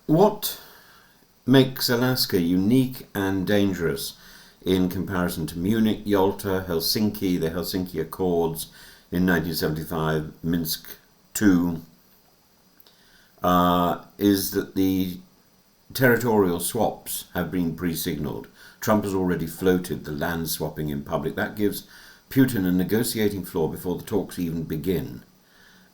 What makes Alaska unique and dangerous in comparison to Munich, Yalta, Helsinki, the Helsinki Accords in 1975, Minsk II, is that the territorial swaps have been pre-signalled. Trump has already floated the land swapping in public. That gives Putin a negotiating floor before the talks even begin.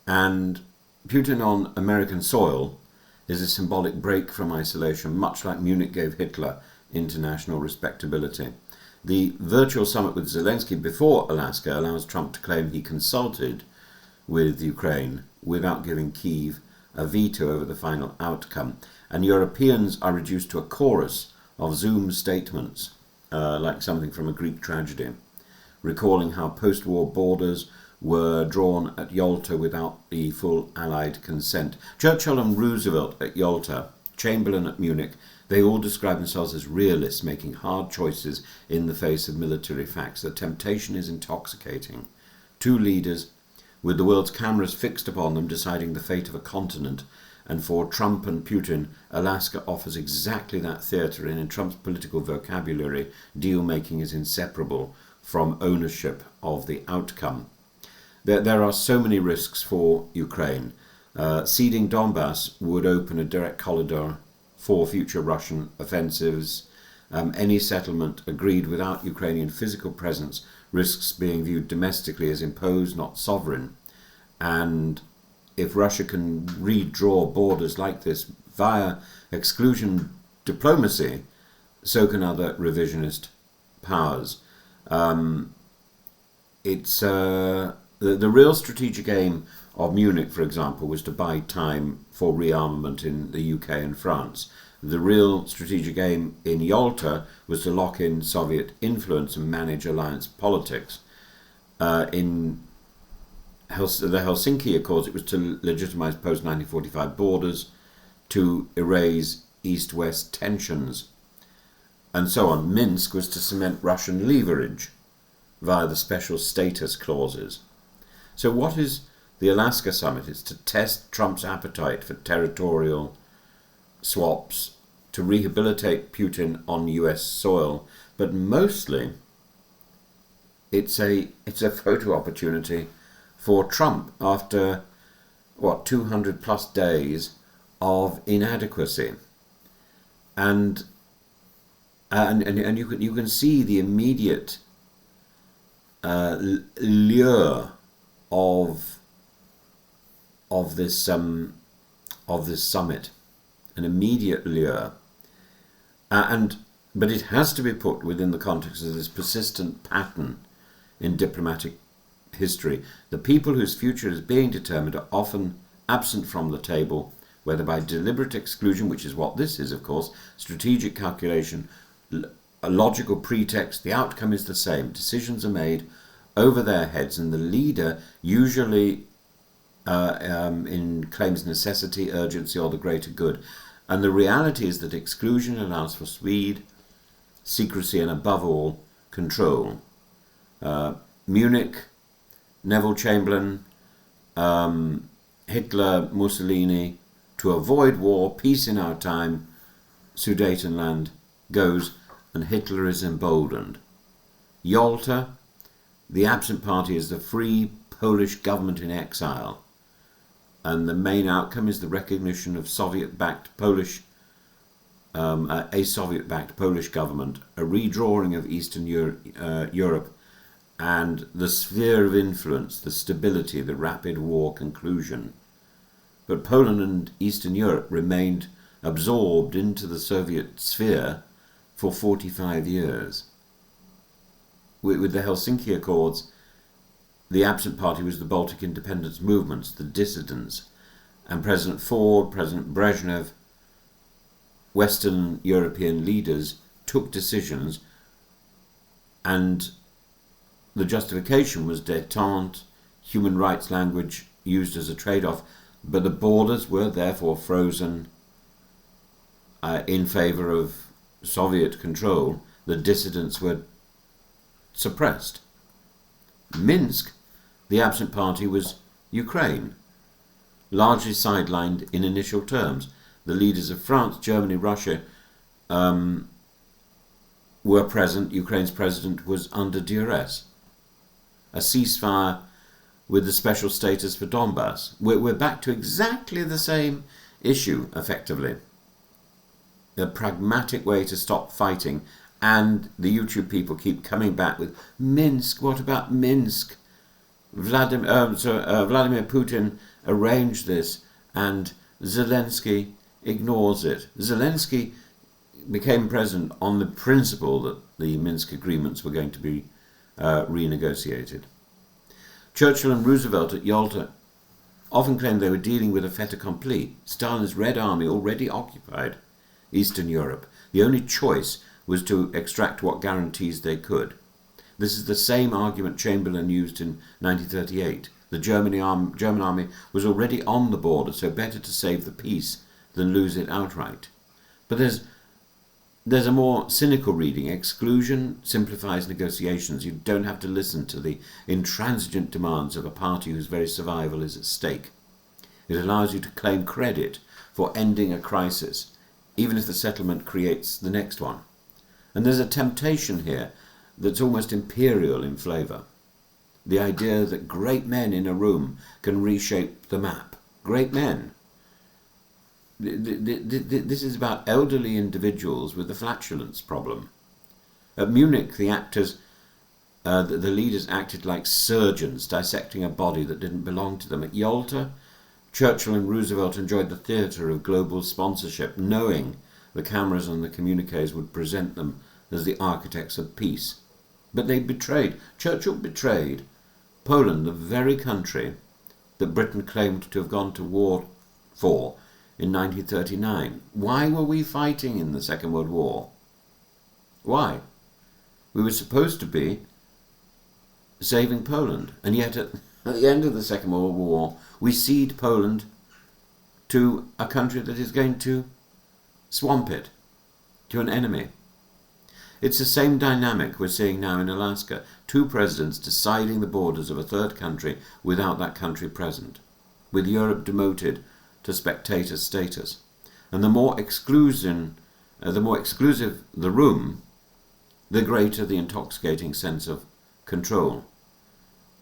And Putin on American soil is a symbolic break from isolation, much like Munich gave Hitler international respectability. The virtual summit with Zelensky before Alaska allows Trump to claim he consulted with Ukraine without giving Kyiv a veto over the final outcome. And Europeans are reduced to a chorus of Zoom statements, like something from a Greek tragedy, recalling how post-war borders were drawn at Yalta without the full Allied consent. Churchill and Roosevelt at Yalta, Chamberlain at Munich, they all describe themselves as realists, making hard choices in the face of military facts. The temptation is intoxicating. Two leaders, with the world's cameras fixed upon them, deciding the fate of a continent. And for Trump and Putin, Alaska offers exactly that theatre, and in Trump's political vocabulary, deal-making is inseparable from ownership of the outcome. There are so many risks for Ukraine. Ceding Donbass would open a direct corridor for future Russian offensives. Any settlement agreed without Ukrainian physical presence risks being viewed domestically as imposed, not sovereign. And if Russia can redraw borders like this via exclusion diplomacy, so can other revisionist powers. The real strategic aim of Munich, for example, was to buy time for rearmament in the UK and France. The real strategic aim in Yalta was to lock in Soviet influence and manage alliance politics. In the Helsinki Accords, it was to legitimize post-1945 borders, to erase East-West tensions, and so on. Minsk was to cement Russian leverage via the special status clauses. So what is the Alaska summit? It's to test Trump's appetite for territorial swaps, to rehabilitate Putin on US soil, but mostly it's a photo opportunity for Trump after 200 plus days of inadequacy, and you can see the immediate lure of this summit, an immediate lure, but it has to be put within the context of this persistent pattern in diplomatic history. The people whose future is being determined are often absent from the table, whether by deliberate exclusion, which is what this is, of course, strategic calculation, a logical pretext. The outcome is the same. Decisions are made over their heads, and the leader usually claims necessity, urgency, or the greater good. And the reality is that exclusion allows for speed, secrecy, and above all, control. Munich, Neville Chamberlain, Hitler, Mussolini, to avoid war, peace in our time, Sudetenland goes, and Hitler is emboldened. Yalta, the absent party is the free Polish government in exile, and the main outcome is the recognition of Soviet-backed Polish, a Soviet-backed Polish government, a redrawing of Eastern Europe, and the sphere of influence, the stability, the rapid war conclusion. But Poland and Eastern Europe remained absorbed into the Soviet sphere for 45 years. With the Helsinki Accords, the absent party was the Baltic independence movements, the dissidents, and President Ford, President Brezhnev, Western European leaders took decisions, and the justification was détente, human rights language used as a trade-off, but the borders were therefore frozen in favour of Soviet control. The dissidents were suppressed. Minsk, the absent party, was Ukraine, largely sidelined in initial terms. the leaders of France, Germany, Russia were present, Ukraine's president was under duress. A ceasefire with the special status for Donbass. We're back to exactly the same issue, effectively. The pragmatic way to stop fighting, and the YouTube people keep coming back with Minsk, what about Minsk? Vladimir Putin arranged this, and Zelensky ignores it. Zelensky became president on the principle that the Minsk agreements were going to be renegotiated. Churchill and Roosevelt at Yalta often claimed they were dealing with a fait accompli. Stalin's Red Army already occupied Eastern Europe. The only choice was to extract what guarantees they could. This is the same argument Chamberlain used in 1938. The German army was already on the border, so better to save the peace than lose it outright. But there's a more cynical reading. Exclusion simplifies negotiations. You don't have to listen to the intransigent demands of a party whose very survival is at stake. It allows you to claim credit for ending a crisis, even if the settlement creates the next one. And there's a temptation here that's almost imperial in flavour. The idea that great men in a room can reshape the map. Great men. This is about elderly individuals with the flatulence problem. At Munich, the leaders acted like surgeons dissecting a body that didn't belong to them. At Yalta, Churchill and Roosevelt enjoyed the theatre of global sponsorship, knowing the cameras and the communiques would present them as the architects of peace. But Churchill betrayed Poland, the very country that Britain claimed to have gone to war for in 1939. Why were we fighting in the Second World War? Why? We were supposed to be saving Poland, and yet at the end of the Second World War, we cede Poland to a country that is going to swamp it, to an enemy. It's the same dynamic we're seeing now in Alaska. Two presidents deciding the borders of a third country without that country present, with Europe demoted to spectator status. And the more exclusive the room, the greater the intoxicating sense of control.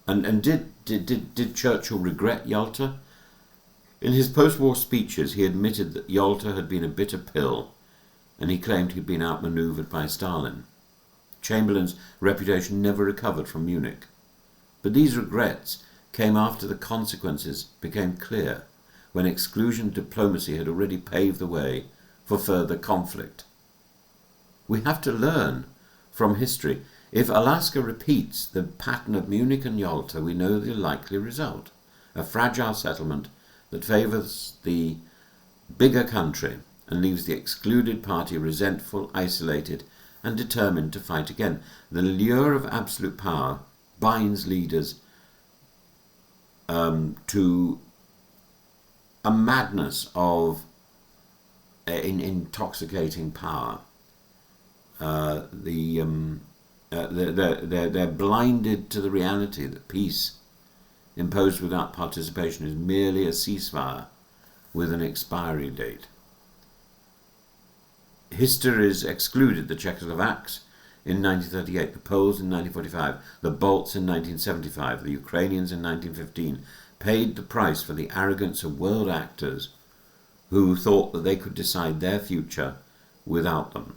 And did Churchill regret Yalta? In his post-war speeches, he admitted that Yalta had been a bitter pill, and he claimed he'd been outmaneuvered by Stalin. Chamberlain's reputation never recovered from Munich. But these regrets came after the consequences became clear, when exclusion diplomacy had already paved the way for further conflict. We have to learn from history. If Alaska repeats the pattern of Munich and Yalta, we know the likely result: a fragile settlement that favours the bigger country and leaves the excluded party resentful, isolated, and determined to fight again. The lure of absolute power binds leaders to a madness of intoxicating power. They're blinded to the reality that peace imposed without participation is merely a ceasefire with an expiry date. Histories excluded the Czechoslovaks in 1938, the Poles in 1945, the Balts in 1975, the Ukrainians in 1915, paid the price for the arrogance of world actors who thought that they could decide their future without them.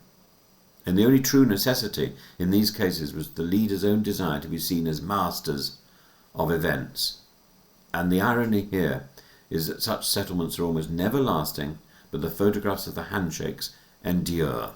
And the only true necessity in these cases was the leader's own desire to be seen as masters of events. And the irony here is that such settlements are almost never lasting, but the photographs of the handshakes endure.